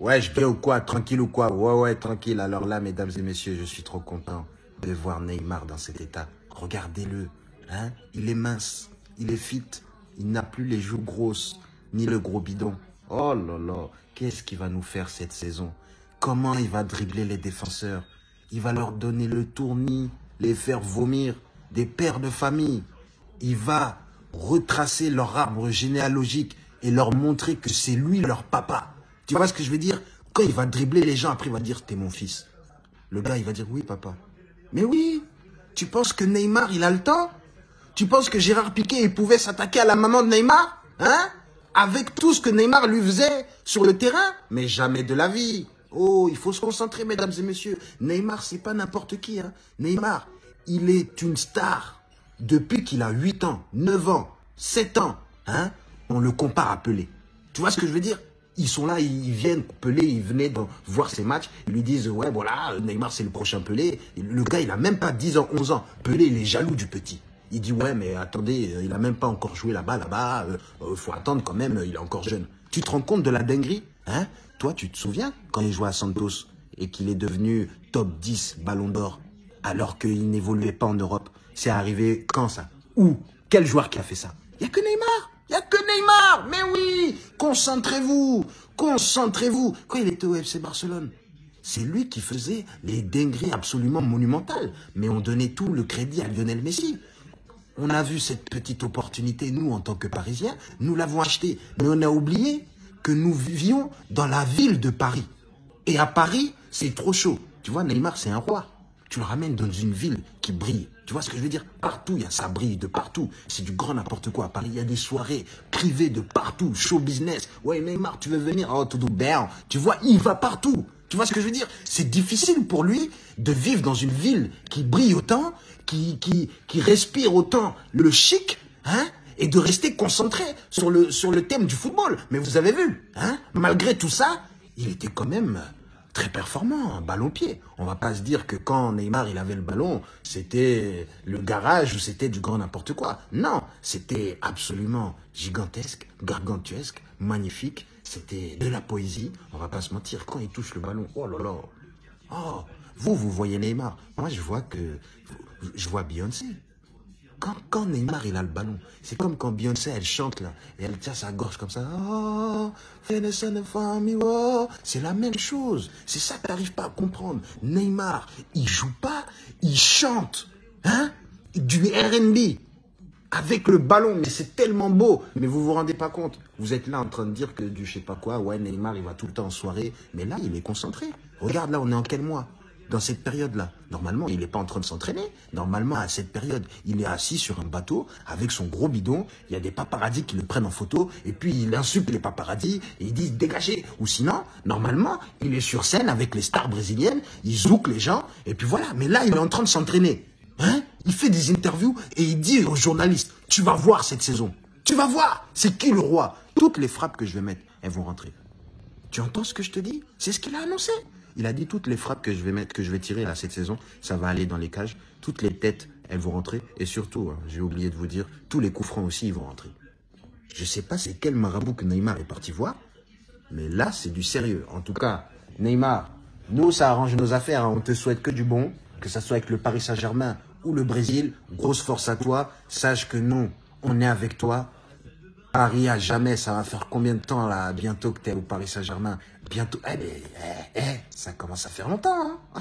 Ouais, je viens ou quoi? Tranquille ou quoi? Ouais, tranquille. Alors là, mesdames et messieurs, je suis trop content de voir Neymar dans cet état. Regardez-le. Hein? Il est mince, il est fit, il n'a plus les joues grosses, ni le gros bidon. Oh là là, qu'est-ce qu'il va nous faire cette saison? Comment il va dribbler les défenseurs? Il va leur donner le tournis, les faire vomir, des pères de famille. Il va retracer leur arbre généalogique et leur montrer que c'est lui leur papa. Tu vois ce que je veux dire? Quand il va dribbler les gens, après il va dire t'es mon fils. Le gars il va dire oui papa. Mais oui, tu penses que Neymar il a le temps? Tu penses que Gérard Piqué il pouvait s'attaquer à la maman de Neymar? Hein? Avec tout ce que Neymar lui faisait sur le terrain? Mais jamais de la vie. Oh, il faut se concentrer mesdames et messieurs. Neymar c'est pas n'importe qui. Hein? Neymar, il est une star. Depuis qu'il a 8 ans, 9 ans, 7 ans, hein, on le compare à Pelé. Tu vois ce que je veux dire? Ils sont là, ils viennent, Pelé, ils venaient voir ses matchs, ils lui disent, ouais, voilà, Neymar, c'est le prochain Pelé. Le gars, il a même pas 10 ans, 11 ans. Pelé, il est jaloux du petit. Il dit, ouais, mais attendez, il a même pas encore joué là-bas, faut attendre quand même, il est encore jeune. Tu te rends compte de la dinguerie? Hein? Toi, tu te souviens quand il jouait à Santos et qu'il est devenu top 10 Ballon d'Or alors qu'il n'évoluait pas en Europe? C'est arrivé quand ça? Où? Quel joueur qui a fait ça? Il n'y a que Neymar. Il n'y a que Neymar. Mais oui, concentrez-vous. Concentrez-vous. Quand il était au FC Barcelone, c'est lui qui faisait les dingueries absolument monumentales. Mais on donnait tout le crédit à Lionel Messi. On a vu cette petite opportunité, nous, en tant que Parisiens, nous l'avons achetée. Mais on a oublié que nous vivions dans la ville de Paris. Et à Paris, c'est trop chaud. Tu vois, Neymar, c'est un roi. Tu le ramènes dans une ville qui brille. Tu vois ce que je veux dire? Partout, ça brille de partout. C'est du grand n'importe quoi. À Paris, il y a des soirées privées de partout. Show business. Ouais, Neymar, tu veux venir? Oh, tout bien. Tu vois, il va partout. Tu vois ce que je veux dire? C'est difficile pour lui de vivre dans une ville qui brille autant, qui respire autant le chic, hein, et de rester concentré sur le thème du football. Mais vous avez vu, hein, malgré tout ça, il était quand même très performant, un ballon-pied. On va pas se dire que quand Neymar il avait le ballon, c'était le garage ou c'était du grand n'importe quoi. Non, c'était absolument gigantesque, gargantuesque, magnifique. C'était de la poésie. On va pas se mentir, quand il touche le ballon, oh là là. Oh, vous voyez Neymar. Moi, je vois Beyoncé. Quand Neymar il a le ballon, c'est comme quand Beyoncé elle chante là, et elle tient sa gorge comme ça. Oh, c'est la même chose. C'est ça que t'arrives pas à comprendre. Neymar, il joue pas, il chante. Hein? Du R&B. Avec le ballon, mais c'est tellement beau. Mais vous vous rendez pas compte. Vous êtes là en train de dire que du je sais pas quoi, ouais, Neymar il va tout le temps en soirée. Mais là, il est concentré. Regarde là, on est en quel mois? Dans cette période-là, normalement, il n'est pas en train de s'entraîner. Normalement, à cette période, il est assis sur un bateau avec son gros bidon. Il y a des paparazzis qui le prennent en photo. Et puis, il insulte les paparazzis et il dit dégagez. Ou sinon, normalement, il est sur scène avec les stars brésiliennes. Il zouk les gens. Et puis voilà. Mais là, il est en train de s'entraîner. Hein? Il fait des interviews et il dit aux journalistes tu vas voir cette saison. Tu vas voir. C'est qui le roi? Toutes les frappes que je vais mettre, elles vont rentrer. Tu entends ce que je te dis? C'est ce qu'il a annoncé. Il a dit toutes les frappes que je vais mettre, que je vais tirer là cette saison, ça va aller dans les cages. Toutes les têtes, elles vont rentrer. Et surtout, hein, j'ai oublié de vous dire, tous les coups francs aussi, ils vont rentrer. Je sais pas c'est quel marabout que Neymar est parti voir, mais là, c'est du sérieux. En tout cas, Neymar, nous, ça arrange nos affaires. Hein. On te souhaite que du bon, que ça soit avec le Paris Saint-Germain ou le Brésil. Grosse force à toi. Sache que nous, on est avec toi. Paris à jamais, ça va faire combien de temps là, bientôt que tu es au Paris Saint-Germain? Bientôt, ça commence à faire longtemps. Hein.